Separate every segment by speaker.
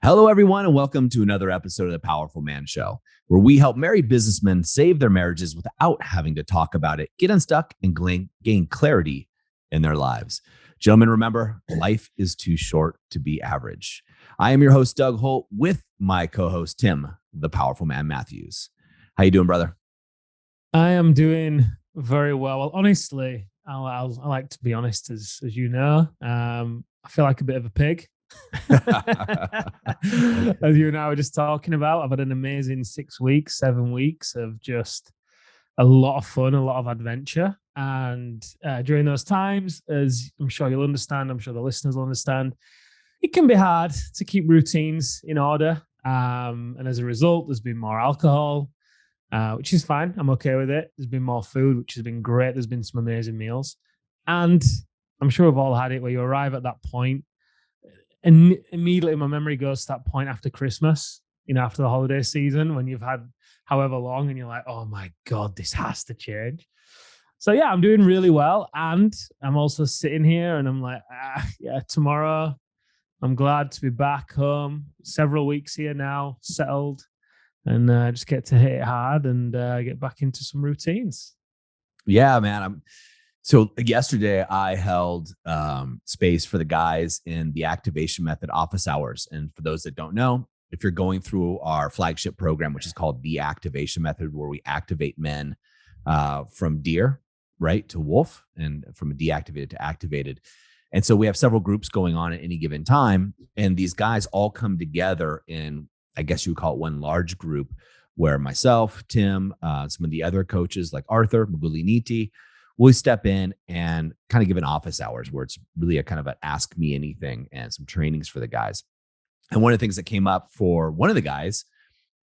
Speaker 1: Hello, everyone, and welcome to another episode of the Powerful Man Show, where we help married businessmen save their marriages without having to talk about it, get unstuck, and gain clarity in their lives. Gentlemen, remember, life is too short to be average. I am your host, Doug Holt, with my co-host, Tim, the Powerful Man Matthews. How you doing, brother?
Speaker 2: I am doing very well. Well, honestly, I like to be honest, as you know. I feel like a bit of a pig. As you and I were just talking about, I've had an amazing 6 weeks, 7 weeks of just a lot of fun, a lot of adventure. And during those times, as I'm sure you'll understand, I'm sure the listeners will understand, it can be hard to keep routines in order. And as a result, there's been more alcohol, which is fine. I'm okay with it. There's been more food, which has been great. There's been some amazing meals. And I'm sure we've all had it where you arrive at that point and immediately my memory goes to that point after Christmas, after the holiday season when you've had however long and you're like, oh my God, this has to change. So yeah, I'm doing really well. And I'm also sitting here and I'm like, yeah, tomorrow I'm glad to be back home. Several weeks here now, settled, and just get to hit it hard and get back into some routines.
Speaker 1: Yeah, man. So yesterday I held space for the guys in the activation method office hours. And for those that don't know, if you're going through our flagship program, which is called the activation method, where we activate men from deer, right, to wolf, and from deactivated to activated. And so we have several groups going on at any given time. And these guys all come together in, I guess you would call it, one large group where myself, Tim, some of the other coaches like Arthur, Maguliniti, we step in and kind of give an office hours where it's really a kind of an ask me anything and some trainings for the guys. And one of the things that came up for one of the guys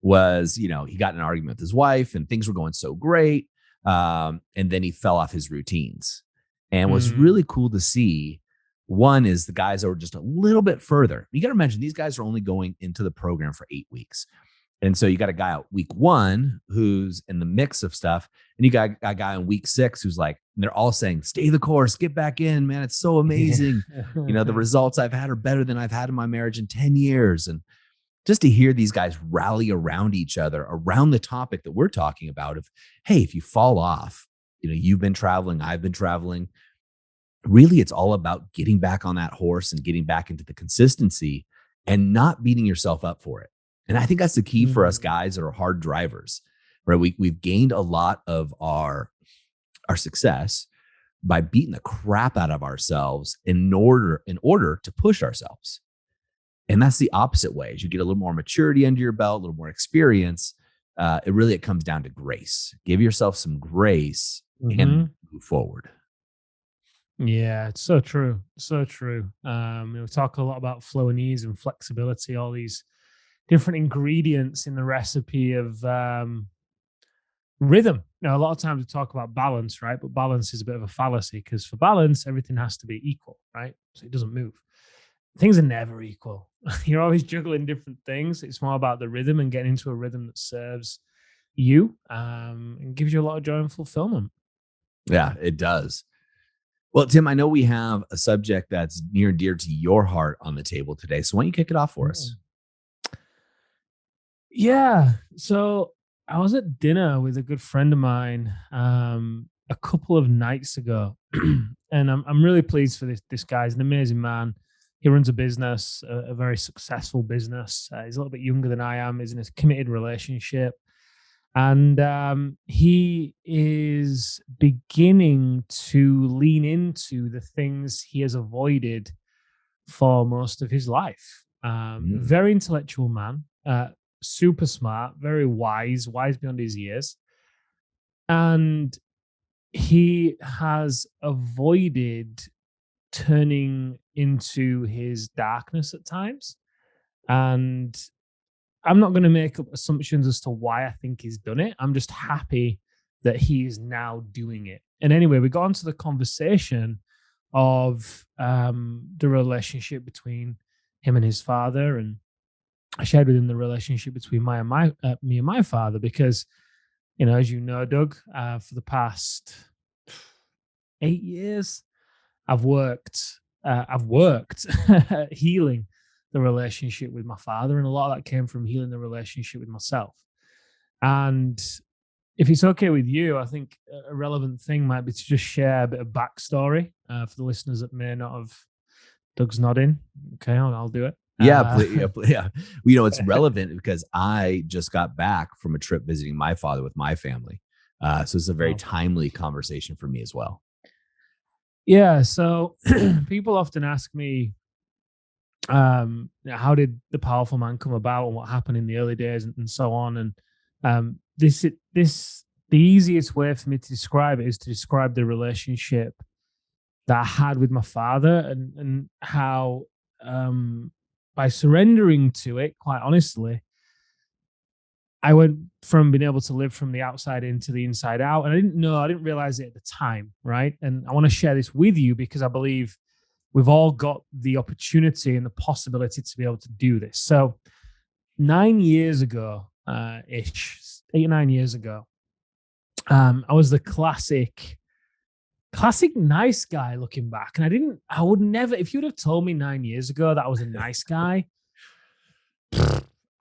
Speaker 1: was, he got in an argument with his wife and things were going so great. And then he fell off his routines. And what's really cool to see, one is the guys that were just a little bit further. You got to imagine these guys are only going into the program for 8 weeks. And so you got a guy out week 1 who's in the mix of stuff. And you got a guy in week 6 who's like, they're all saying, stay the course, get back in, man. It's so amazing.
Speaker 2: Yeah.
Speaker 1: The results I've had are better than I've had in my marriage in 10 years. And just to hear these guys rally around each other around the topic that we're talking about of, hey, if you fall off, you've been traveling, I've been traveling. Really, it's all about getting back on that horse and getting back into the consistency and not beating yourself up for it. And I think that's the key for us guys that are hard drivers, right? We've gained a lot of our success by beating the crap out of ourselves in order to push ourselves. And that's the opposite way. As you get a little more maturity under your belt, a little more experience, it comes down to grace. Give yourself some grace and move forward.
Speaker 2: Yeah, it's so true. So true. We talk a lot about flow and ease and flexibility, all these different ingredients in the recipe of rhythm. Now, a lot of times we talk about balance, right? But balance is a bit of a fallacy because for balance, everything has to be equal, right? So it doesn't move. Things are never equal. You're always juggling different things. It's more about the rhythm and getting into a rhythm that serves you and gives you a lot of joy and fulfillment.
Speaker 1: Yeah, it does. Well, Tim, I know we have a subject that's near and dear to your heart on the table today. So why don't you kick it off for us?
Speaker 2: Yeah. So I was at dinner with a good friend of mine a couple of nights ago, and I'm really pleased for this guy. He's an amazing man. He runs a business, a very successful business. He's a little bit younger than I am. He's in a committed relationship, and he is beginning to lean into the things he has avoided for most of his life. Very intellectual man, super smart, very wise beyond his years. And he has avoided turning into his darkness at times. And I'm not going to make up assumptions as to why I think he's done it. I'm just happy that he is now doing it. And anyway, we got into the conversation of the relationship between him and his father, and I shared with him the relationship between me and my father, because, as you know, Doug, for the past 8 years, I've worked healing the relationship with my father, and a lot of that came from healing the relationship with myself. And if it's okay with you, I think a relevant thing might be to just share a bit of backstory for the listeners that may not have. Doug's nodding. Okay, I'll do it.
Speaker 1: Yeah, yeah, yeah. You know, it's relevant because I just got back from a trip visiting my father with my family. So it's a very
Speaker 2: Well,
Speaker 1: timely conversation for me as well.
Speaker 2: yeah. So people often ask me, how did the powerful man come about, and what happened in the early days, and so on. And this the easiest way for me to describe it is to describe the relationship that I had with my father, and how by surrendering to it, quite honestly, I went from being able to live from the outside in to the inside out. And I didn't realize it at the time. Right. And I want to share this with you because I believe we've all got the opportunity and the possibility to be able to do this. So 9 years ago, ish, 8 or 9 years ago, I was the classic nice guy looking back. And I would never, if you'd have told me 9 years ago that I was a nice guy,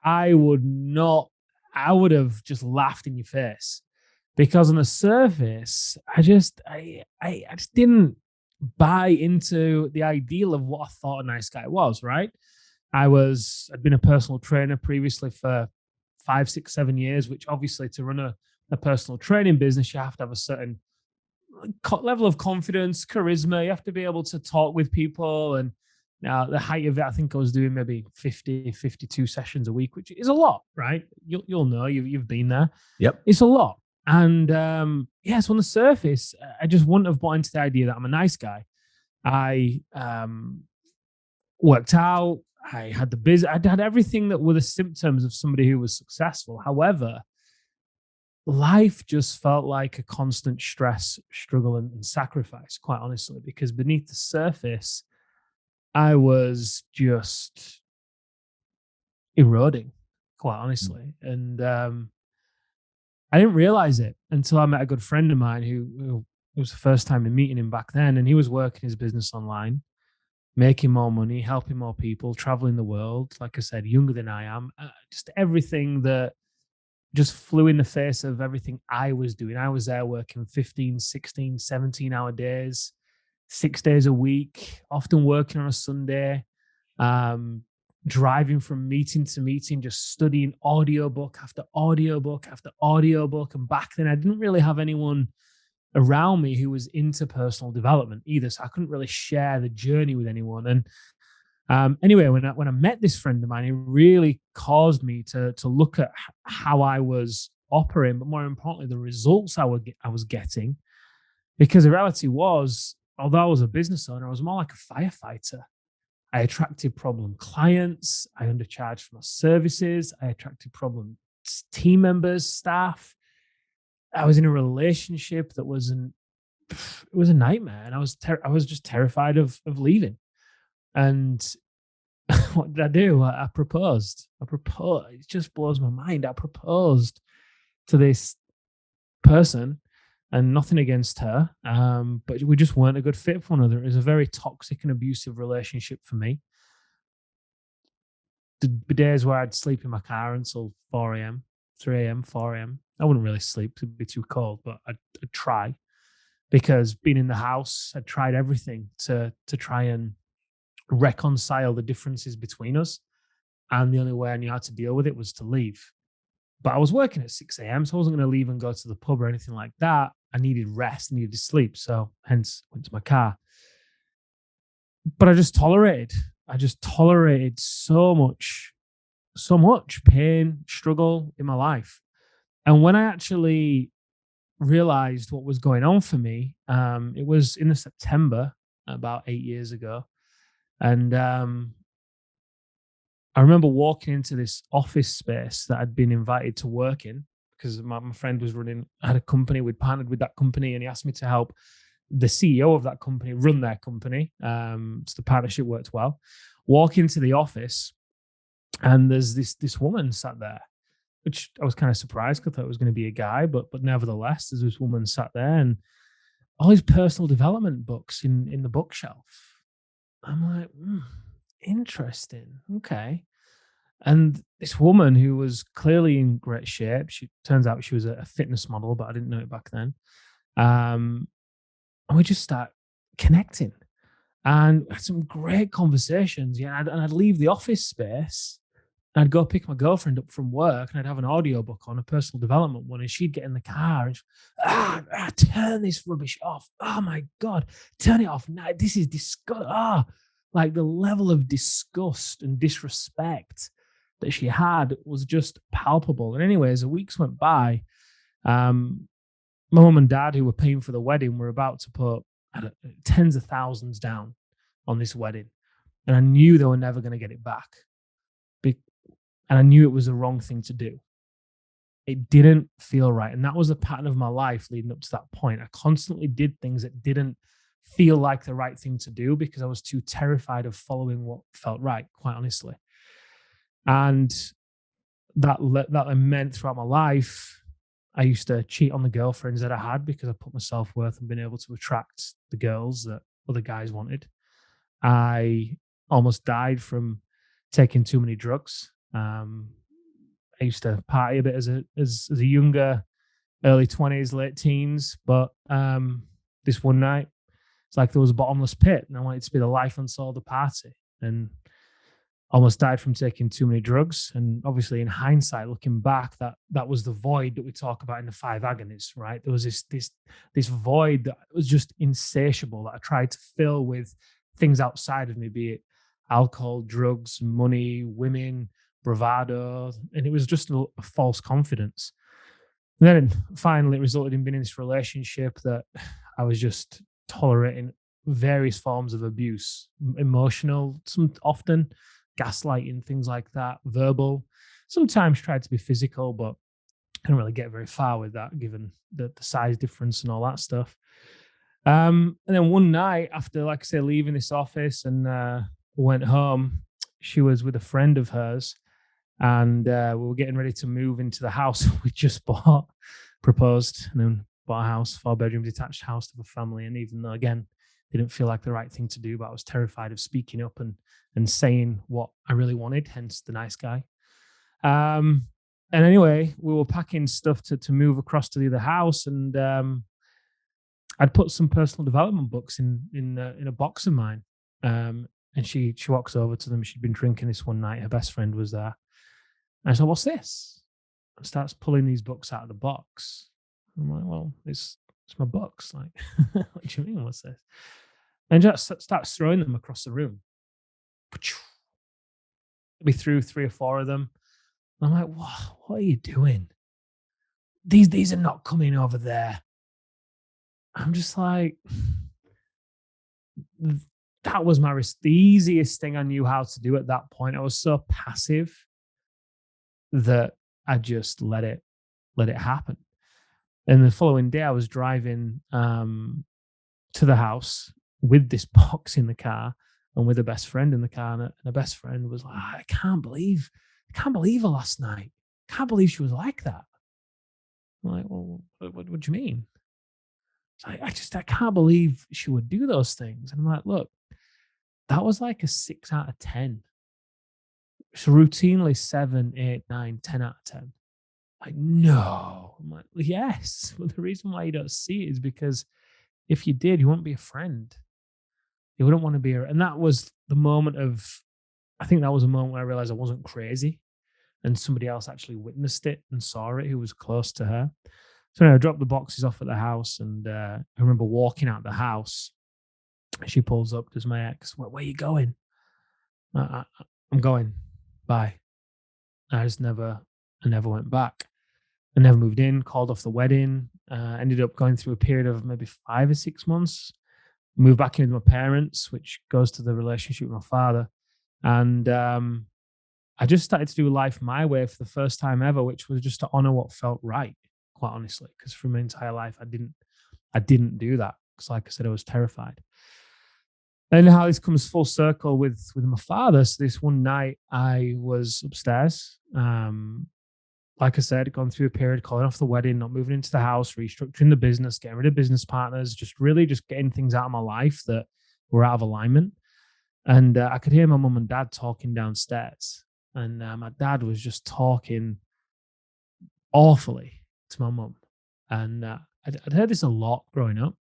Speaker 2: I would not, I would have just laughed in your face, because on the surface, I just didn't buy into the ideal of what I thought a nice guy was, right? I'd been a personal trainer previously for 5, 6, 7 years, which obviously to run a personal training business, you have to have a certain level of confidence, charisma. You have to be able to talk with people. And now the height of it, I think I was doing maybe 50, 52 sessions a week, which is a lot, right? You'll know, you've been there.
Speaker 1: Yep.
Speaker 2: It's a lot. And so on the surface, I just wouldn't have bought into the idea that I'm a nice guy. I worked out. I had the business. I had everything that were the symptoms of somebody who was successful. However, life just felt like a constant stress, struggle, and sacrifice, quite honestly, because beneath the surface, I was just eroding, quite honestly. And I didn't realize it until I met a good friend of mine who it was the first time in meeting him back then. And he was working his business online, making more money, helping more people, traveling the world. Like I said, younger than I am. Just everything that just flew in the face of everything I was doing. I was there working 15, 16, 17-hour days, 6 days a week, often working on a Sunday, driving from meeting to meeting, just studying audiobook after audiobook after audiobook. And back then, I didn't really have anyone around me who was into personal development either. So I couldn't really share the journey with anyone. And anyway, when I met this friend of mine, it really caused me to look at how I was operating, but more importantly, the results I was getting. Because the reality was, although I was a business owner, I was more like a firefighter. I attracted problem clients. I undercharged for my services. I attracted problem team members, staff. I was in a relationship that it was a nightmare, and I was just terrified of leaving. And what did I do? I proposed. It just blows my mind. I proposed to this person, and nothing against her, but we just weren't a good fit for one another. It was a very toxic and abusive relationship for me. There'd be days where I'd sleep in my car until 4 a.m., 3 a.m., 4 a.m. I wouldn't really sleep, it'd be too cold, but I'd try, because being in the house, I'd tried everything to try and reconcile the differences between us. And the only way I knew how to deal with it was to leave. But I was working at 6 a.m., so I wasn't going to leave and go to the pub or anything like that. I needed rest, needed to sleep. So hence went to my car. But I just tolerated. So much pain, struggle in my life. And when I actually realized what was going on for me, it was in the September, about 8 years ago. And I remember walking into this office space that I'd been invited to work in, because my friend had a company, we'd partnered with that company, and he asked me to help the CEO of that company run their company. So the partnership worked well. Walk into the office, and there's this woman sat there, which I was kind of surprised because I thought it was going to be a guy, but nevertheless, there's this woman sat there, and all these personal development books in the bookshelf. I'm like, Interesting. Okay. And this woman who was clearly in great shape, she turns out she was a fitness model, but I didn't know it back then. Um, and we just start connecting and had some great conversations. Yeah, and I'd leave the office space and I'd go pick my girlfriend up from work and I'd have an audiobook on, a personal development one, and she'd get in the car and turn this rubbish off. Oh my God, turn it off now. This is disgust. Like the level of disgust and disrespect that she had was just palpable. And anyways, the weeks went by. Um, my mum and dad, who were paying for the wedding, were about to put tens of thousands down on this wedding. And I knew they were never going to get it back. And I knew it was the wrong thing to do. It didn't feel right. And that was a pattern of my life leading up to that point. I constantly did things that didn't feel like the right thing to do because I was too terrified of following what felt right, quite honestly. And that meant throughout my life, I used to cheat on the girlfriends that I had because I put my self-worth and been able to attract the girls that other guys wanted. I almost died from taking too many drugs. I used to party a bit as a younger, early 20s, late teens, but this one night, it's like there was a bottomless pit, and I wanted to be the life and soul of the party, and almost died from taking too many drugs. And obviously, in hindsight, looking back, that was the void that we talk about in the five agonies, right? There was this void that was just insatiable that I tried to fill with things outside of me, be it alcohol, drugs, money, women, bravado, and it was just a false confidence. And then finally, it resulted in being in this relationship that I was just tolerating various forms of abuse, emotional, some often gaslighting, things like that, verbal. Sometimes tried to be physical, but I didn't really get very far with that, given the size difference and all that stuff. And then one night, after, like I say, leaving this office and went home, she was with a friend of hers, and we were getting ready to move into the house we just bought, proposed, and then bought a house, 4-bedroom detached house to the family. And even though, again, didn't feel like the right thing to do, but I was terrified of speaking up and saying what I really wanted, hence the nice guy. And anyway, we were packing stuff to move across to the other house, and I'd put some personal development books in a box of mine. And she walks over to them. She'd been drinking this one night. Her best friend was there. And I said, "What's this?" And starts pulling these books out of the box. I'm like, "Well, it's my books." Like, what do you mean? What's this? And just starts throwing them across the room. We threw 3 or 4 of them. I'm like, what are you doing? These are not coming over there. I'm just like, that was the easiest thing I knew how to do at that point. I was so passive that I just let it happen. And the following day, I was driving to the house with this box in the car and with a best friend in the car, and a best friend was like, I can't believe her last night. Can't believe she was like that. I'm like, well, what do you mean? I can't believe she would do those things. And I'm like, look, that was like a 6 out of 10. It's routinely 7, 8, 9, 10 out of 10. Like, no. I'm like, yes. But the reason why you don't see it is because if you did, you wouldn't be a friend. You wouldn't want to be and that was the moment I think that was a moment where I realized I wasn't crazy, and somebody else actually witnessed it and saw it who was close to her. So anyway, I dropped the boxes off at the house, and I remember walking out the house. She pulls up. There's my ex. Where are you going? I'm going. Bye. I never went back. I never moved in. Called off the wedding. Ended up going through a period of maybe 5 or 6 months. Moved back in with my parents, which goes to the relationship with my father, and I just started to do life my way for the first time ever, which was just to honor what felt right, quite honestly, because for my entire life I didn't do that, because like I said, I was terrified. And how this comes full circle with my father. So this one night I was upstairs, like I said, gone through a period, calling off the wedding, not moving into the house, restructuring the business, getting rid of business partners, just really just getting things out of my life that were out of alignment. And I could hear my mum and dad talking downstairs. And my dad was just talking awfully to my mum. And I'd heard this a lot growing up.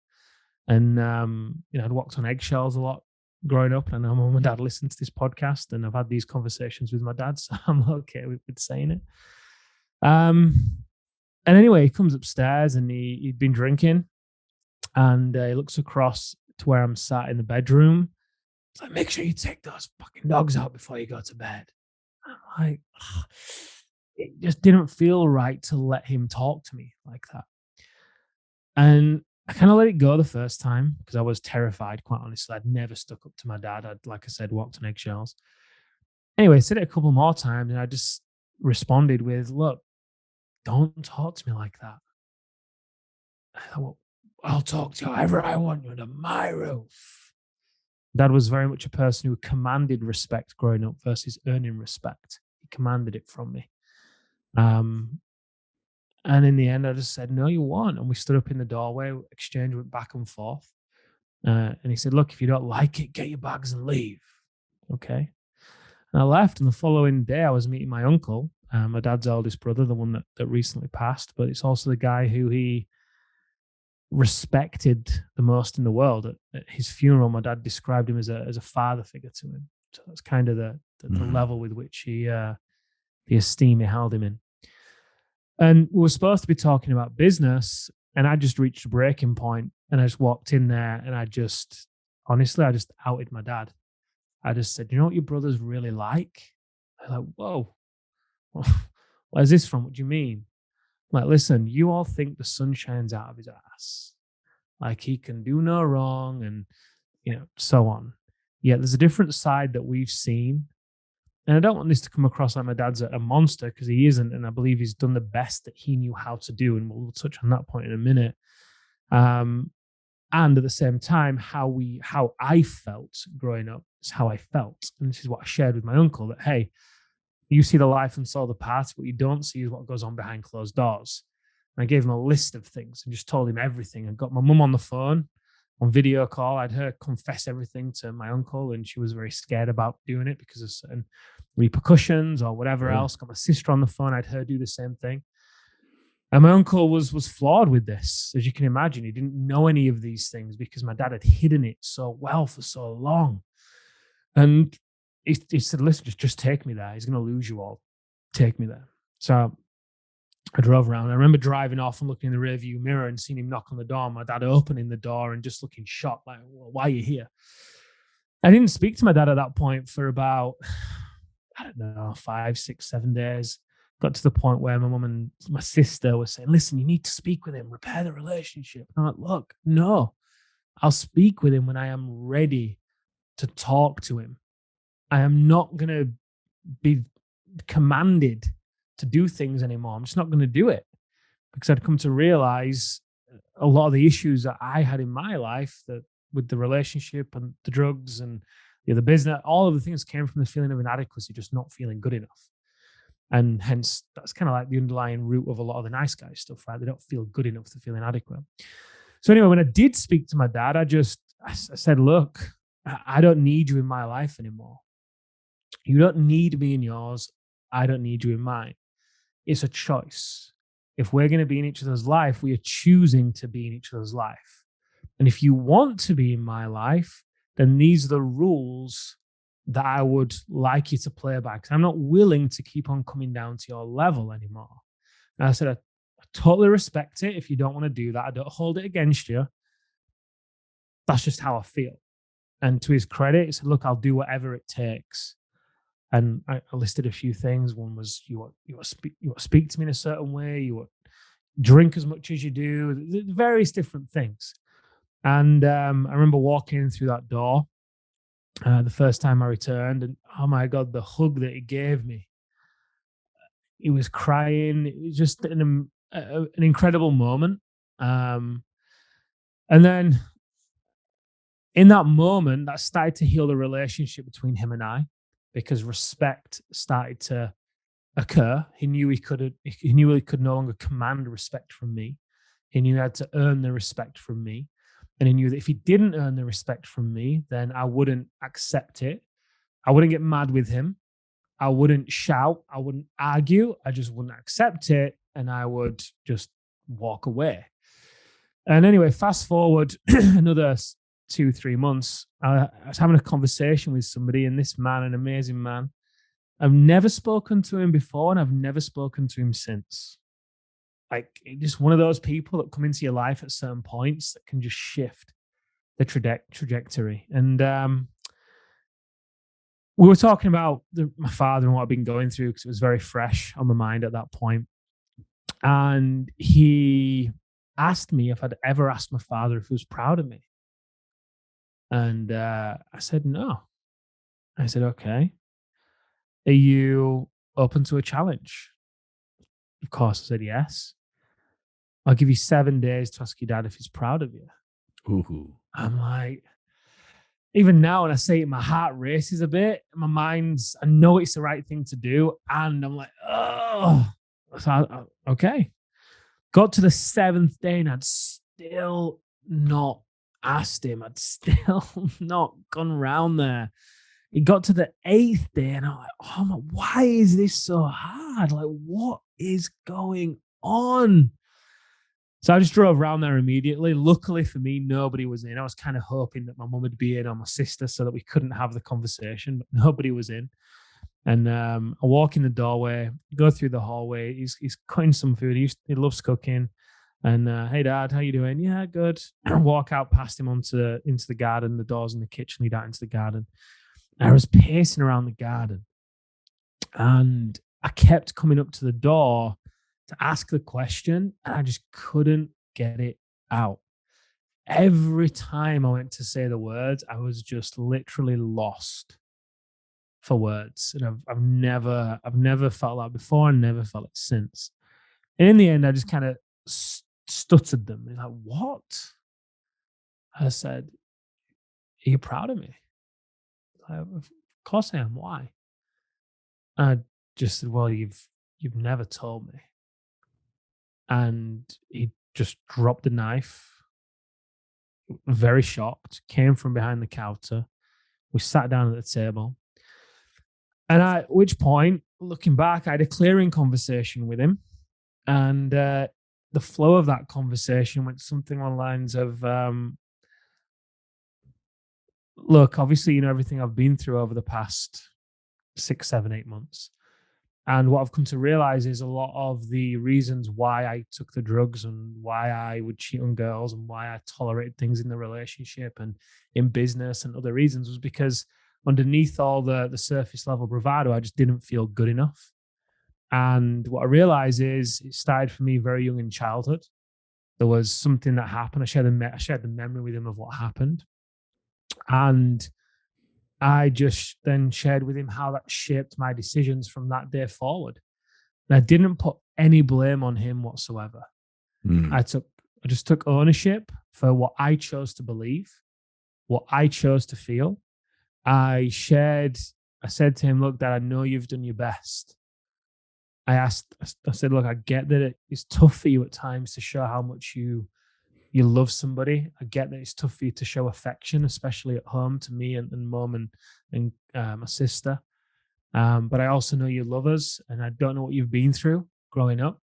Speaker 2: And, I'd walked on eggshells a lot growing up. And I know my mum and dad listen to this podcast. And I've had these conversations with my dad. So I'm okay with saying it. And anyway, he comes upstairs and he'd been drinking. And he looks across to where I'm sat in the bedroom. It's like, make sure you take those fucking dogs out before you go to bed. I'm like, ugh. It just didn't feel right to let him talk to me like that. And I kind of let it go the first time because I was terrified, quite honestly. I'd never stuck up to my dad. I'd, like I said, walked on eggshells. Anyway, I said it a couple more times and I just responded with, look, don't talk to me like that. I thought, well, I'll talk to you however I want you under my roof. Dad was very much a person who commanded respect growing up versus earning respect. He commanded it from me. Um, and in the end, I just said, no, you won't. And we stood up in the doorway, exchange went back and forth. And he said, look, if you don't like it, get your bags and leave. Okay. And I left. And the following day, I was meeting my uncle, my dad's eldest brother, the one that recently passed, but it's also the guy who he respected the most in the world. At his funeral, my dad described him as a father figure to him. So that's kind of the
Speaker 1: Mhm.
Speaker 2: level with which the esteem he held him in. And we were supposed to be talking about business, and I just reached a breaking point, and I just walked in there, and honestly, I just outed my dad. I just said, "You know what your brother's really like?" I'm like, "Whoa, where's this from? What do you mean?" I'm like, listen, you all think the sun shines out of his ass, like he can do no wrong, and so on. Yet there's a different side that we've seen. And I don't want this to come across like my dad's a monster because he isn't. And I believe he's done the best that he knew how to do. And we'll touch on that point in a minute. Um, and at the same time, how I felt growing up is how I felt. And this is what I shared with my uncle that, hey, you see the life and saw the past. What you don't see is what goes on behind closed doors. And I gave him a list of things and just told him everything. I got my mum on the phone on video call. I'd her confess everything to my uncle, and she was very scared about doing it because of certain repercussions or whatever
Speaker 1: Sure.
Speaker 2: else. Got my sister on the phone. I'd her do the same thing. And my uncle was flawed with this, as you can imagine. He didn't know any of these things because my dad had hidden it so well for so long. And he said, "Listen, just take me there. He's going to lose you all. Take me there." So I drove around. I remember driving off and looking in the rearview mirror and seeing him knock on the door. My dad opening the door and just looking shocked, like, well, "Why are you here?" I didn't speak to my dad at that point for about, I don't know, 5, 6, 7 days. Got to the point where my mum and my sister were saying, "Listen, you need to speak with him, repair the relationship." And I'm like, "Look, no, I'll speak with him when I am ready to talk to him. I am not going to be commanded to do things anymore. I'm just not going to do it," because I'd come to realize a lot of the issues that I had in my life, that with the relationship and the drugs and the business, all of the things came from the feeling of inadequacy, just not feeling good enough. And hence, that's kind of like the underlying root of a lot of the nice guy stuff, right? They don't feel good enough to feel inadequate. So anyway, when I did speak to my dad, I said, "Look, I don't need you in my life anymore. You don't need me in yours. I don't need you in mine. It's a choice. If we're going to be in each other's life, we are choosing to be in each other's life. And if you want to be in my life, then these are the rules that I would like you to play by, because I'm not willing to keep on coming down to your level anymore." And I said, I totally respect it if you don't want to do that. I don't hold it against you. That's just how I feel. And to his credit, he said, "Look, I'll do whatever it takes." And I listed a few things. One was, you want to speak to me in a certain way. You want drink as much as you do. Various different things. And I remember walking through that door the first time I returned, and oh my god, the hug that he gave me. He was crying. It was just an incredible moment. Um, and then in that moment, that started to heal the relationship between him and I, because respect started to occur. He knew he could no longer command respect from me. He knew he had to earn the respect from me. And he knew that if he didn't earn the respect from me, then I wouldn't accept it. I wouldn't get mad with him. I wouldn't shout. I wouldn't argue. I just wouldn't accept it. And I would just walk away. And anyway, fast forward another 2, 3 months. I was having a conversation with somebody, and this man, an amazing man, I've never spoken to him before, and I've never spoken to him since. Like, just one of those people that come into your life at certain points that can just shift the trajectory. And we were talking about my father and what I've been going through because it was very fresh on my mind at that point. And he asked me if I'd ever asked my father if he was proud of me. And I said, no. I said, okay. Are you open to a challenge? Of course, I said, yes. I'll give you 7 days to ask your dad if he's proud of you.
Speaker 1: Ooh.
Speaker 2: I'm like, even now when I say it, my heart races a bit. My mind's, I know it's the right thing to do. And I'm like, oh, so okay. Got to the 7th day and I'd still not asked him. I'd still not gone round there. It got to the 8th day and I'm like, oh my, why is this so hard? Like, what is going on? So I just drove around there immediately. Luckily for me, nobody was in. I was kind of hoping that my mum would be in or my sister so that we couldn't have the conversation, but nobody was in. And I walk in the doorway, go through the hallway. He's cutting some food. He loves cooking. And hey, Dad, how you doing? Yeah, good. Walk out past him into the garden. The doors in the kitchen lead out into the garden. And I was pacing around the garden, and I kept coming up to the door to ask the question, and I just couldn't get it out. Every time I went to say the words, I was just literally lost for words. And I've never felt that before and never felt it since. And in the end, I just kind of stuttered them. Like, what? I said, are you proud of me? Of course I am. Why? I just said, well, you've never told me. And he just dropped the knife, very shocked, came from behind the counter. We sat down at the table. And at which point, looking back, I had a clearing conversation with him. And the flow of that conversation went something on the lines of, look, obviously, you know everything I've been through over the past 6, 7, 8 months. And what I've come to realize is a lot of the reasons why I took the drugs and why I would cheat on girls and why I tolerated things in the relationship and in business and other reasons was because underneath all the surface level bravado, I just didn't feel good enough. And what I realized is it started for me very young in childhood. There was something that happened. I shared the memory with him of what happened. And I just then shared with him how that shaped my decisions from that day forward. And I didn't put any blame on him whatsoever.
Speaker 1: Mm.
Speaker 2: I just took ownership for what I chose to believe, what I chose to feel. I said to him, look, Dad, I know you've done your best. I said, look, I get that it's tough for you at times to show how much you love somebody. I get that it's tough for you to show affection, especially at home to me and mom and my sister. But I also know you love us, and I don't know what you've been through growing up.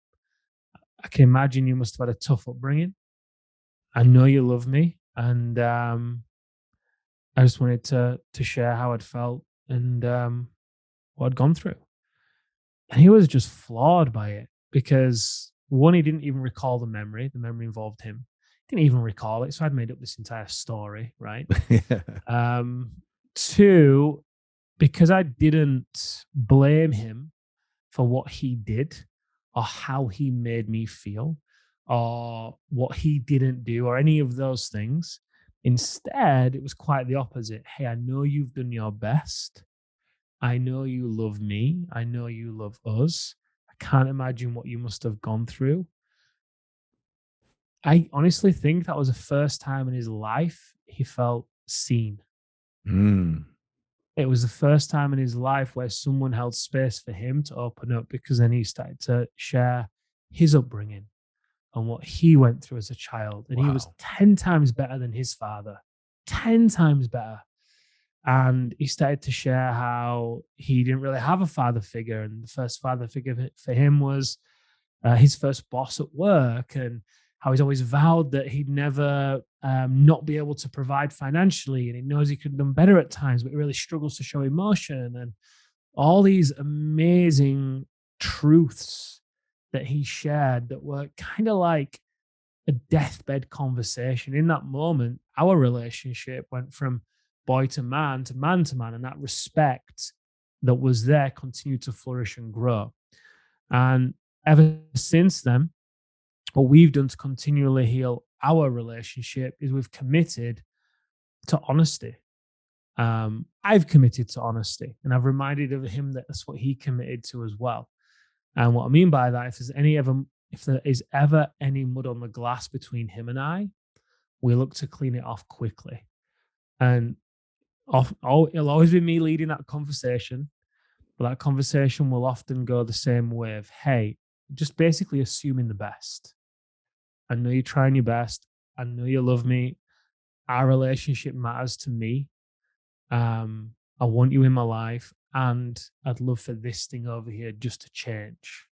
Speaker 2: I can imagine you must have had a tough upbringing. I know you love me, and I just wanted to share how I'd felt and what I'd gone through. And he was just floored by it because one, he didn't even recall the memory. The memory involved him. He didn't even recall it. So I'd made up this entire story, right? Two, because I didn't blame him for what he did or how he made me feel or what he didn't do or any of those things. Instead, it was quite the opposite. Hey, I know you've done your best. I know you love me. I know you love us. I can't imagine what you must have gone through. I honestly think that was the first time in his life he felt seen.
Speaker 1: Mm.
Speaker 2: It was the first time in his life where someone held space for him to open up because then he started to share his upbringing and what he went through as a child. And he was
Speaker 1: Wow.
Speaker 2: 10 times better than his father, 10 times better. And he started to share how he didn't really have a father figure. And the first father figure for him was his first boss at work, and how he's always vowed that he'd never not be able to provide financially. And he knows he could have done better at times, but he really struggles to show emotion. And all these amazing truths that he shared that were kind of like a deathbed conversation. In that moment, our relationship went from boy to man to man to man, and that respect that was there continued to flourish and grow. And ever since then, what we've done to continually heal our relationship is we've committed to honesty. I've committed to honesty, and I've reminded of him that that's what he committed to as well. And what I mean by that, if there is ever any mud on the glass between him and I, we look to clean it off quickly. And it'll always be me leading that conversation, but that conversation will often go the same way of, hey, just basically assuming the best. I know you're trying your best. I know you love me. Our relationship matters to me. I want you in my life, and I'd love for this thing over here just to change.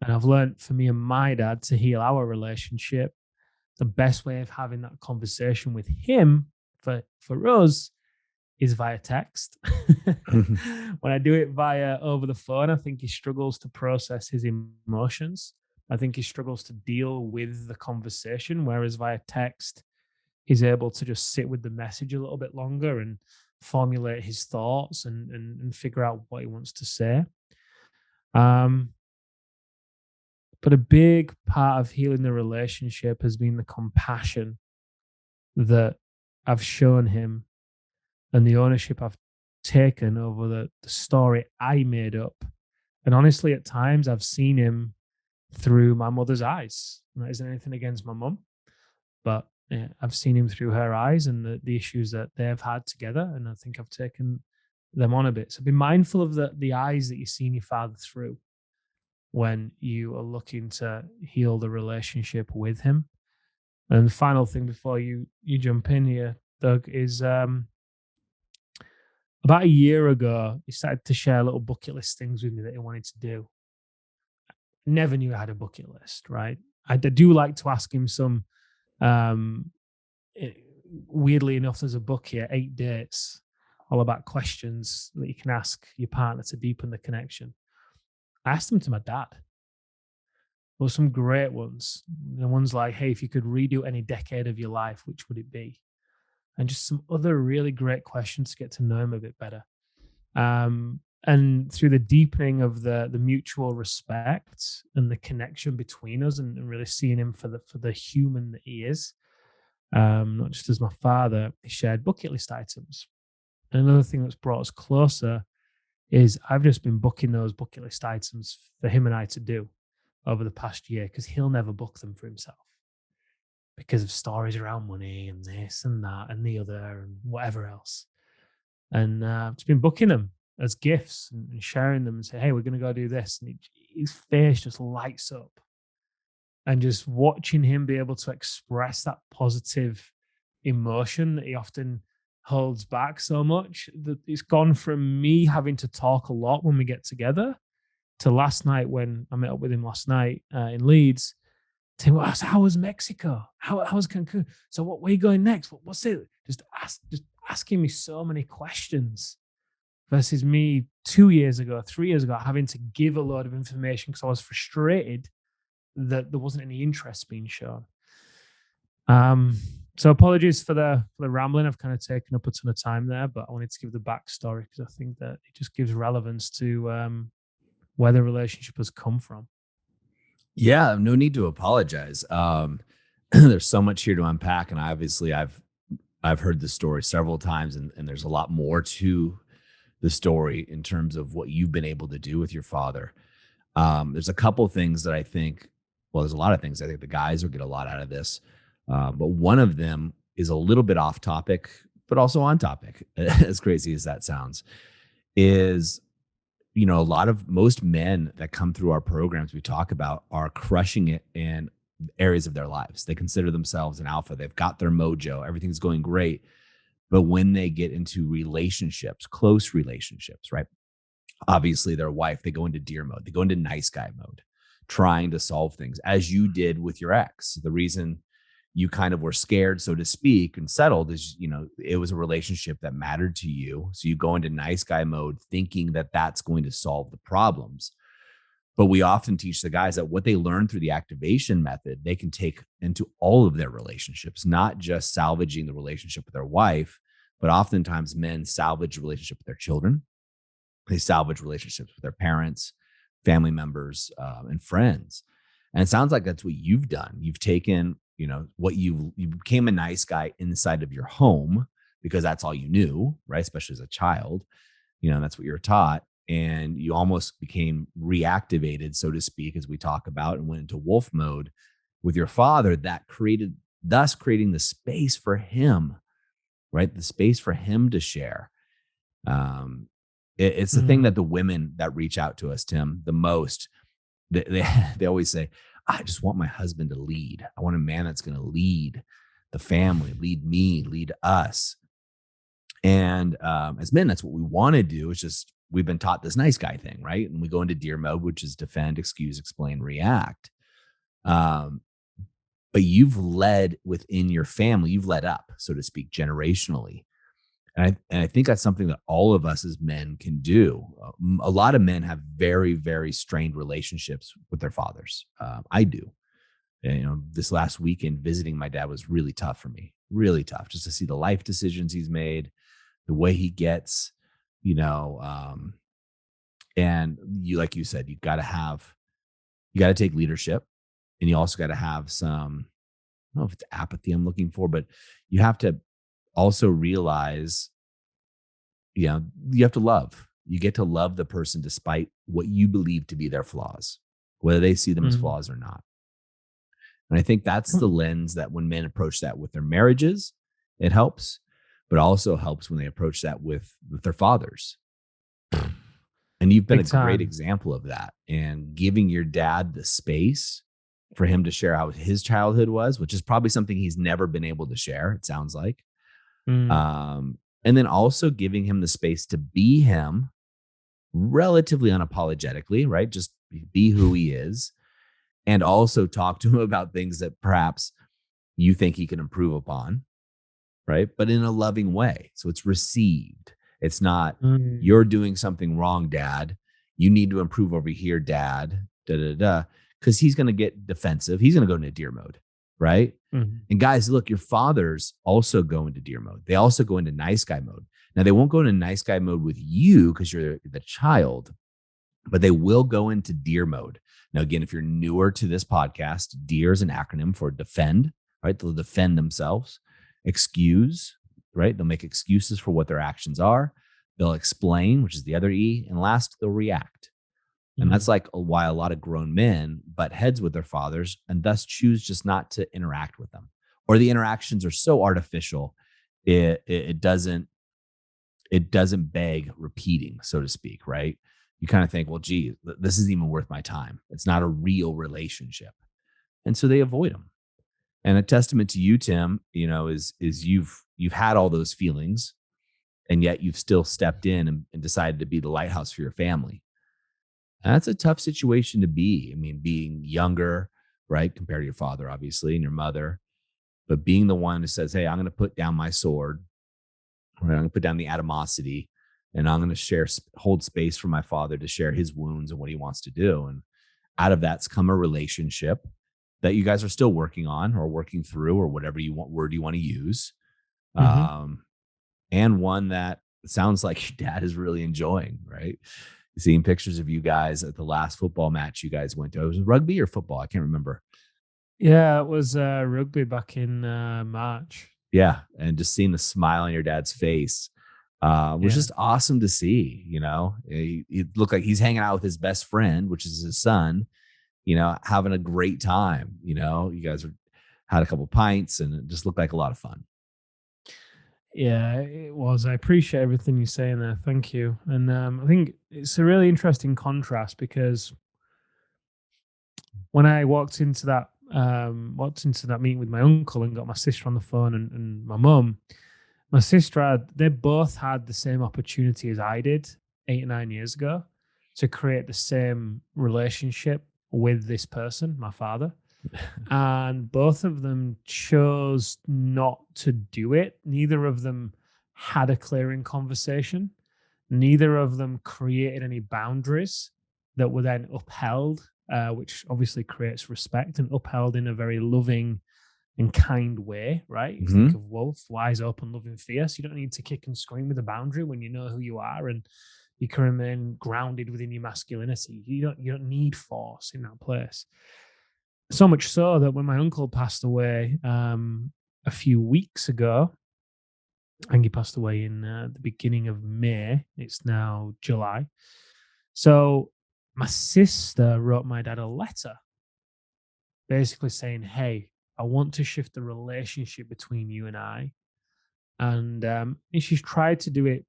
Speaker 2: And I've learned for me and my dad to heal our relationship, the best way of having that conversation with him for us is via text. When I do it via over the phone, I think he struggles to process his emotions. I think he struggles to deal with the conversation, whereas via text, he's able to just sit with the message a little bit longer and formulate his thoughts and figure out what he wants to say. Um, but a big part of healing the relationship has been the compassion that I've shown him and the ownership I've taken over the story I made up. And honestly, at times I've seen him through my mother's eyes. And that isn't anything against my mum, but yeah, I've seen him through her eyes and the issues that they've had together. And I think I've taken them on a bit. So be mindful of the eyes that you're seeing your father through when you are looking to heal the relationship with him. And the final thing before you jump in here, Doug, is about a year ago, he started to share little bucket list things with me that he wanted to do. Never knew I had a bucket list, right? I do like to ask him some. Um, eh, Weirdly enough, there's a book here, 8 Dates, all about questions that you can ask your partner to deepen the connection. I asked them to my dad. There were some great ones. The ones like, hey, if you could redo any decade of your life, which would it be? And just some other really great questions to get to know him a bit better. And through the deepening of the mutual respect and the connection between us, and really seeing him for the human that he is, not just as my father, he shared bucket list items. And another thing that's brought us closer is I've just been booking those bucket list items for him and I to do over the past year, because he'll never book them for himself because of stories around money and this and that and the other and whatever else. And just been booking them as gifts and sharing them and say, hey, we're going to go do this. And his face just lights up. And just watching him be able to express that positive emotion that he often holds back so much, that it's gone from me having to talk a lot when we get together to last night when I met up with him last night in Leeds. To well, how was Mexico? How was Cancun? So what? Where are you going next? What's it? Just asking me so many questions versus me 2 years ago, 3 years ago, having to give a lot of information because I was frustrated that there wasn't any interest being shown. So apologies for the rambling. I've kind of taken up a ton of time there, but I wanted to give the backstory because I think that it just gives relevance to where the relationship has come from.
Speaker 1: Yeah, no need to apologize. There's so much here to unpack, and I've heard this story several times, and there's a lot more to the story in terms of what you've been able to do with your father. There's a couple things that I think, well, there's a lot of things I think the guys will get a lot out of this, but one of them is a little bit off topic, but also on topic. As crazy as that sounds, is a lot of most men that come through our programs we talk about are crushing it and areas of their lives. They consider themselves an alpha. They've got their mojo. Everything's going great. But when they get into relationships, close relationships, right? Obviously, their wife, they go into deer mode. They go into nice guy mode, trying to solve things as you did with your ex. The reason you kind of were scared, so to speak, and settled is, it was a relationship that mattered to you. So you go into nice guy mode thinking that that's going to solve the problems. But we often teach the guys that what they learn through the activation method, they can take into all of their relationships, not just salvaging the relationship with their wife, but oftentimes men salvage a relationship with their children. They salvage relationships with their parents, family members, and friends. And it sounds like that's what you've done. You've taken, what you became a nice guy inside of your home because that's all you knew, right? Especially as a child, that's what you're taught. And you almost became reactivated, so to speak, as we talk about, and went into wolf mode with your father. That thus creating the space for him, right? The space for him to share. Um, it's the thing
Speaker 2: Mm.
Speaker 1: that the women that reach out to us, Tim, the most, they they always say, I just want my husband to lead. I want a man that's going to lead the family, lead me, lead us. And as men, that's what we want to do. It's just we've been taught this nice guy thing, right? And we go into deer mode, which is defend, excuse, explain, react. Um, but you've led within your family, you've led up, so to speak, generationally. And I think that's something that all of us as men can do. A lot of men have very, very strained relationships with their fathers. I do. And, this last weekend visiting my dad was really tough for me, really tough, just to see the life decisions he's made, the way he gets, you know, um, and like you said, you got to take leadership, and you also got to have some, I don't know if it's apathy I'm looking for, but you have to also realize, you have to love. You get to love the person despite what you believe to be their flaws, whether they see them as
Speaker 2: Mm.
Speaker 1: flaws or not. And I think that's the lens that when men approach that with their marriages, it helps, but also helps when they approach that with their fathers. And you've been a
Speaker 2: Big
Speaker 1: great
Speaker 2: time.
Speaker 1: example of that, and giving your dad the space for him to share how his childhood was, which is probably something he's never been able to share, it sounds like.
Speaker 2: Mm.
Speaker 1: And then also giving him the space to be him relatively unapologetically, right? Just be who he is. And also talk to him about things that perhaps you think he can improve upon, right? But in a loving way. So it's received. It's not,
Speaker 2: Mm.
Speaker 1: you're doing something wrong, dad. You need to improve over here, dad. Da da da. Because he's going to get defensive. He's going to go into deer mode, right?
Speaker 2: Mhm.
Speaker 1: And guys, look, your fathers also go into deer mode. They also go into nice guy mode. Now, they won't go into nice guy mode with you because you're the child, but they will go into deer mode. Now, again, if you're newer to this podcast, DEER is an acronym for defend, right? They'll defend themselves. Excuse, right? They'll make excuses for what their actions are. They'll explain, which is the other E. And last, they'll react. And that's
Speaker 2: Mhm.
Speaker 1: like why a lot of grown men butt heads with their fathers and thus choose just not to interact with them. Or the interactions are so artificial, it doesn't beg repeating, so to speak, right? You kind of think, well, gee, this isn't even worth my time. It's not a real relationship. And so they avoid them. And a testament to you, Tim, is you've had all those feelings, and yet you've still stepped in and decided to be the lighthouse for your family. And that's a tough situation to be. I mean, being younger, right, compared to your father, obviously, and your mother, but being the one who says, hey, I'm going to put down my sword. Right? I'm going to put down the animosity, and I'm going to hold space for my father to share his wounds and what he wants to do. And out of that's come a relationship that you guys are still working on or working through, or whatever word you want to use.
Speaker 2: Mhm.
Speaker 1: Um, and one that sounds like your dad is really enjoying, right? Seeing pictures of you guys at the last football match you guys went to. It was rugby or football. I can't remember.
Speaker 2: Yeah, it was rugby back in March.
Speaker 1: Yeah. And just seeing the smile on your dad's face was
Speaker 2: Yeah.
Speaker 1: just awesome to see. He looked like he's hanging out with his best friend, which is his son, having a great time. You guys had a couple pints, and it just looked like a lot of fun.
Speaker 2: Yeah, it was. I appreciate everything you're saying there. Thank you. And I think it's a really interesting contrast because when I walked into that walked into that meeting with my uncle and got my sister on the phone and my mum. My sister they both had the same opportunity as I did 8 or 9 years ago to create the same relationship with this person, my father. And both of them chose not to do it. Neither of them had a clearing conversation. Neither of them created any boundaries that were then upheld, which obviously creates respect and upheld in a very loving and kind way, right? You think
Speaker 1: Mhm.
Speaker 2: of wolf, wise, open, loving, fierce. You don't need to kick and scream with a boundary when you know who you are and you can remain grounded within your masculinity. You don't need force in that place. So much so that when my uncle passed away a few weeks ago, I think he passed away in the beginning of May. It's now July. So my sister wrote my dad a letter basically saying, "Hey, I want to shift the relationship between you and I." And she's tried to do it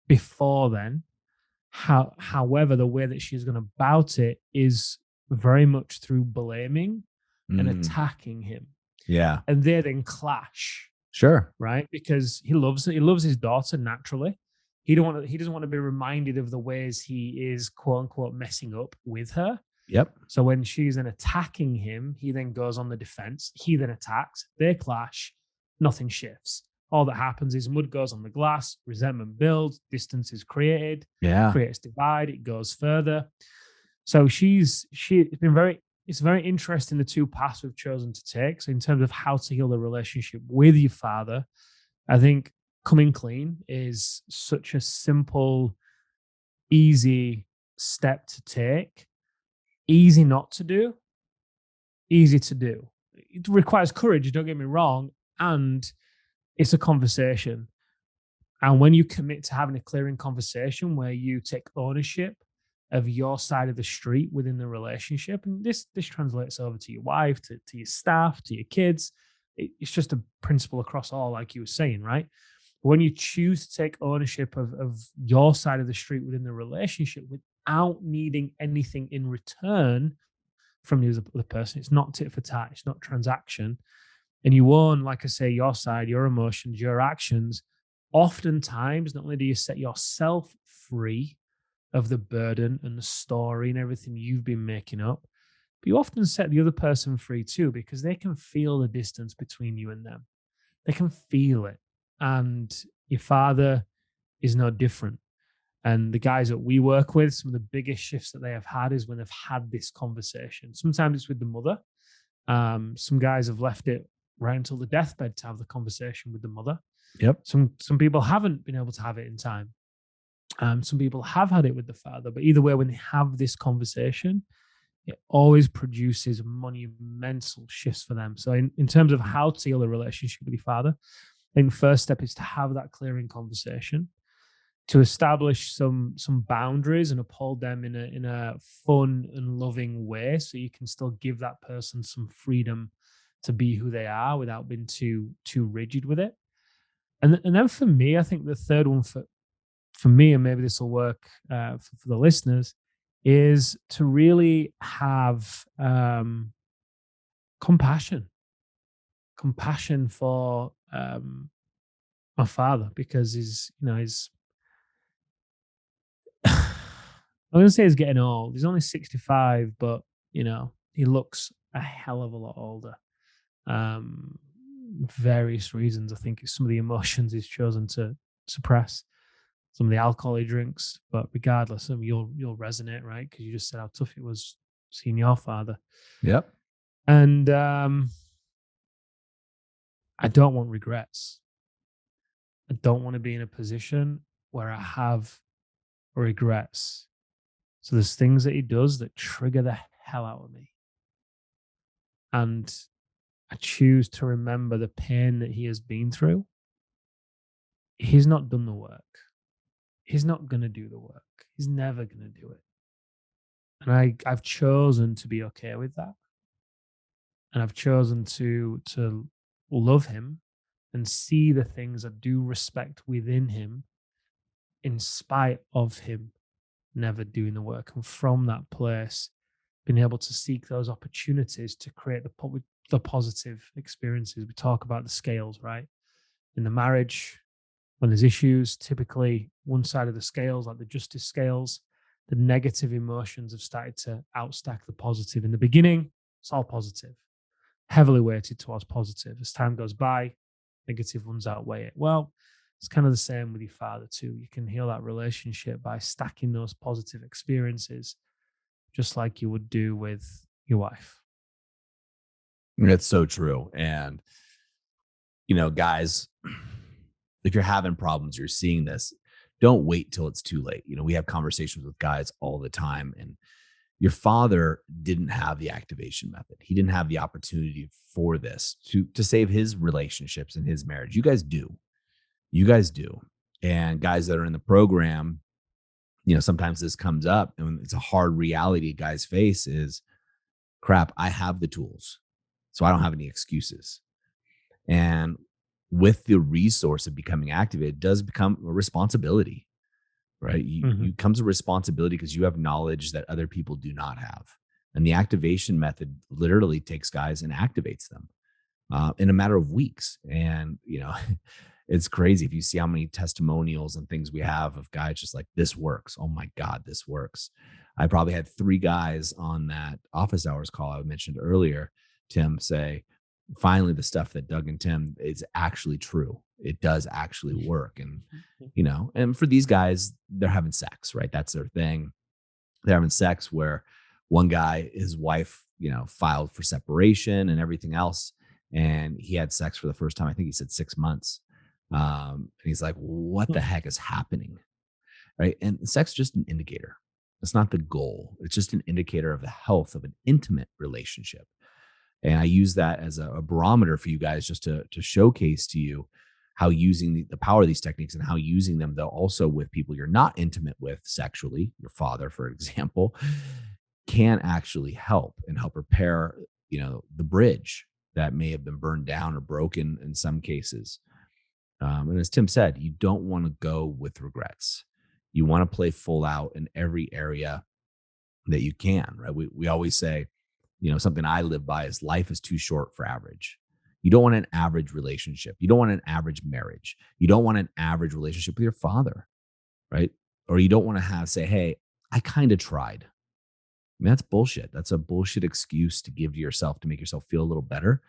Speaker 2: before then. However, the way that she's going about it is very much through blaming and
Speaker 1: Mm.
Speaker 2: attacking him.
Speaker 1: Yeah.
Speaker 2: And they then clash,
Speaker 1: Sure.
Speaker 2: right? Because he loves his daughter naturally. He doesn't want to be reminded of the ways he is quote unquote messing up with her.
Speaker 1: Yep.
Speaker 2: So when she's then attacking him, he then goes on the defense. He then attacks. They clash. Nothing shifts. All that happens is mud goes on the glass, resentment builds, distance is created,
Speaker 1: Yeah.
Speaker 2: creates divide, it goes further. So it's been very it's very interesting the two paths we've chosen to take. So in terms of how to heal the relationship with your father, I think coming clean is such a simple, easy step to take. Easy not to do, easy to do. It requires courage, don't get me wrong, and it's a conversation. And when you commit to having a clearing conversation where you take ownership of your side of the street within the relationship, and this translates over to your wife, to your staff, to your kids. It's just a principle across all, like you were saying, right? When you choose to take ownership of your side of the street within the relationship without needing anything in return from the other person, it's not tit for tat, it's not transaction, and you own, like I say, your side, your emotions, your actions, oftentimes not only do you set yourself free of the burden and the story and everything you've been making up, but you often set the other person free too because they can feel the distance between you and them. They can feel it. And your father is no different. And the guys that we work with, some of the biggest shifts that they have had is when they've had this conversation. Sometimes it's with the mother. Some guys have left it right until the deathbed to have the conversation with the mother.
Speaker 1: Yep.
Speaker 2: Some people haven't been able to have it in time. Some people have had it with the father, but either way, when they have this conversation, it always produces monumental shifts for them. So, in terms of how to heal a relationship with your father, I think the first step is to have that clearing conversation, to establish some boundaries and uphold them in a fun and loving way, so you can still give that person some freedom to be who they are without being too rigid with it. And then for me, I think the third one for me, and maybe this will work for the listeners, is to really have compassion, compassion for my father, because he's I'm gonna say he's getting old. He's only 65, but he looks a hell of a lot older. Um, Various reasons. I think it's some of the emotions he's chosen to suppress, some of the alcohol he drinks. But regardless, you'll resonate, right? Because you just said how tough it was seeing your father.
Speaker 1: Yep.
Speaker 2: And I don't want regrets. I don't want to be in a position where I have regrets. So there's things that he does that trigger the hell out of me. And I choose to remember the pain that he has been through. He's not done the work. He's not going to do the work. He's never going to do it. And I've chosen to be okay with that. And I've chosen to love him and see the things I do respect within him in spite of him never doing the work. And from that place, being able to seek those opportunities to create the positive experiences. We talk about the scales, right? In the marriage, when there's issues, typically one side of the scales, like the justice scales, the negative emotions have started to outstack the positive. In the beginning, it's all positive, heavily weighted towards positive. As time goes by, negative ones outweigh it. Well, it's kind of the same with your father too. You can heal that relationship by stacking those positive experiences, just like you would do with your wife.
Speaker 1: It's so true. And, guys, if you're having problems, you're seeing this, don't wait till it's too late. We have conversations with guys all the time, and your father didn't have the activation method. He didn't have the opportunity for this to save his relationships and his marriage. You guys do. You guys do. And guys that are in the program, sometimes this comes up and it's a hard reality guys face is crap, I have the tools. So I don't have any excuses. And with the resource of becoming activated, it does become a responsibility, right? You
Speaker 2: Mhm.
Speaker 1: comes a responsibility because you have knowledge that other people do not have. And the activation method literally takes guys and activates them in a matter of weeks. And, it's crazy if you see how many testimonials and things we have of guys just like, this works. Oh my God, this works. I probably had 3 guys on that office hours call I mentioned earlier, Tim, say, finally, the stuff that Doug and Tim is actually true. It does actually work. And for these guys, they're having sex, right? That's their thing. They're having sex where one guy, his wife, filed for separation and everything else. And he had sex for the first time, I think he said 6 months. And he's like, what the
Speaker 2: Mm.
Speaker 1: heck is happening? Right. And sex is just an indicator. It's not the goal. It's just an indicator of the health of an intimate relationship. And I use that as a barometer for you guys just to showcase to you how using the power of these techniques and how using them, though, also with people you're not intimate with sexually, your father, for example, can actually help and help repair, the bridge that may have been burned down or broken in some cases. And as Tim said, you don't want to go with regrets. You want to play full out in every area that you can, right? We always say, something I live by is life is too short for average. You don't want an average relationship. You don't want an average marriage. You don't want an average relationship with your father, right? Or you don't want to say, hey, I kind of tried. I mean, that's bullshit. That's a bullshit excuse to give to yourself to make yourself feel a little better.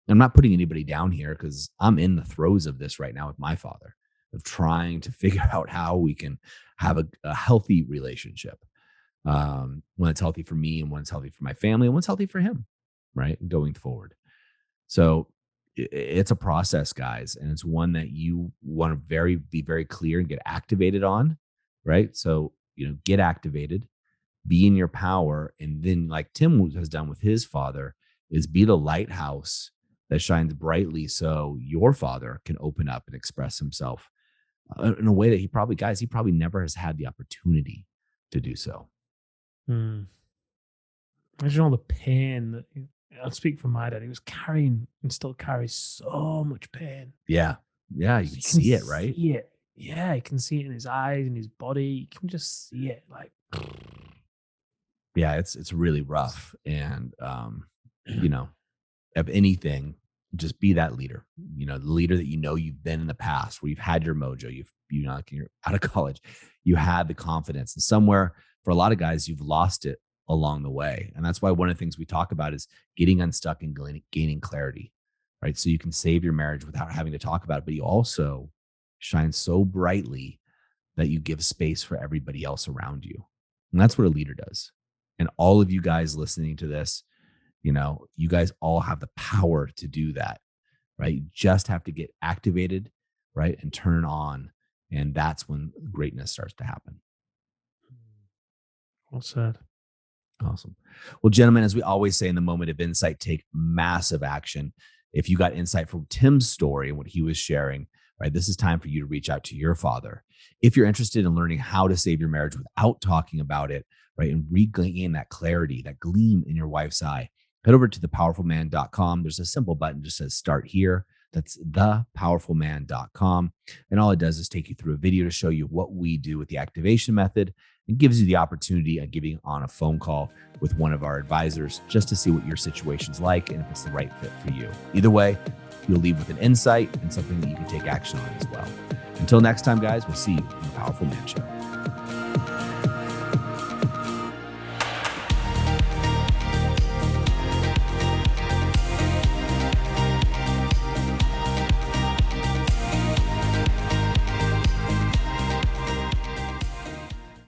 Speaker 1: I'm not putting anybody down here because I'm in the throes of this right now with my father, of trying to figure out how we can have a healthy relationship, when it's healthy for me and when it's healthy for my family and when it's healthy for him, right? Going forward. So it's a process, guys, and it's one that you want to be very clear and get activated on, right? So, get activated, be in your power, and then like Tim has done with his father, is be the lighthouse that shines brightly so your father can open up and express himself in a way that he probably never has had the opportunity to do so.
Speaker 2: Mm. Imagine all the pain that I'll speak for my dad. He was carrying and still carries so much pain.
Speaker 1: Yeah. Yeah, you can
Speaker 2: You can
Speaker 1: see it, right?
Speaker 2: see it. Yeah, you can see it in his eyes, in his body. You can just see it. Like,
Speaker 1: Yeah, it's really rough. And you know, of anything, just be that leader. The leader that you've been in the past where you've had your mojo, like you're out of college, you had the confidence. And somewhere for a lot of guys, you've lost it along the way. And that's why one of the things we talk about is getting unstuck and gaining clarity. Right. So you can save your marriage without having to talk about it, but you also shine so brightly that you give space for everybody else around you. And that's what a leader does. And all of you guys listening to this, you guys all have the power to do that, right? You just have to get activated, right? And turn on. And that's when greatness starts to happen.
Speaker 2: well said.
Speaker 1: Awesome. Well, gentlemen, as we always say in the moment of insight, take massive action. If you got insight from Tim's story and what he was sharing, right, this is time for you to reach out to your father. If you're interested in learning how to save your marriage without talking about it, right, and regain that clarity, that gleam in your wife's eye, head over to thepowerfulman.com. There's a simple button that just says start here. That's thepowerfulman.com. And all it does is take you through a video to show you what we do with the activation method and gives you the opportunity of getting on a phone call with one of our advisors just to see what your situation's like and if it's the right fit for you. Either way, you'll leave with an insight and something that you can take action on as well. Until next time, guys, we'll see you in the Powerful Man Show.